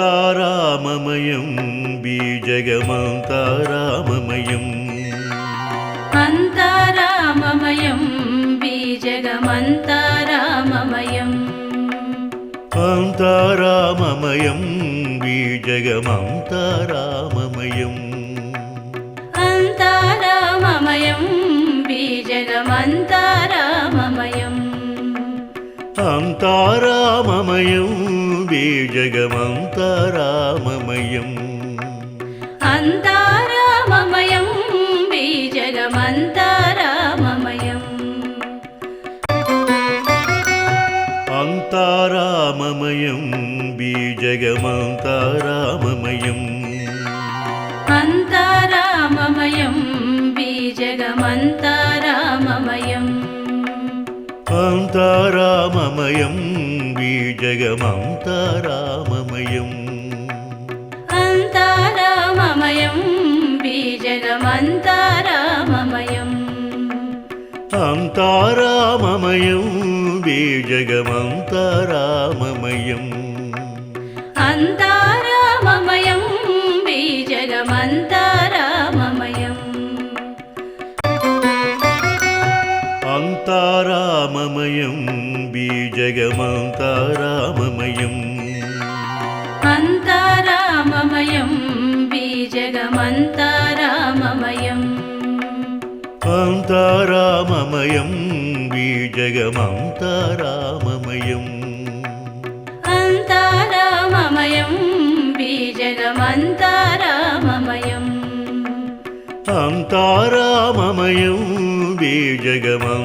అంతారామమయం బీజగమంతారామమయం అంతారామమయం బీజగమంతారామమయం అంతారామమయం బీజగమంతారామమయం అంతారామమయం బీజగమంతారామమయం అంతారామమయం బీజగమంతారామమయం అంతారామమయం బీజగమంతారామమయం అంతారామమయం బీజగమంతారామమయం అంతారామమయం బీజగమంతారామమయం అంతారామమయం బీజగమంతారామమయం అంతారామమయం బీజగమంతారామమయం అంతారామమయం బీజగమంతారామమయం అంతారామమయం బీజగమంతారామమయం అంతారామమయం బీజగమంతారామమయం అంతారామమయం బీజగమంతారామమయం అంతారామమయం బీజగమంతారామమయం అంతారామమయం బీజగమంతారామమయం అంతారామమయం బీజగమంతారామమయం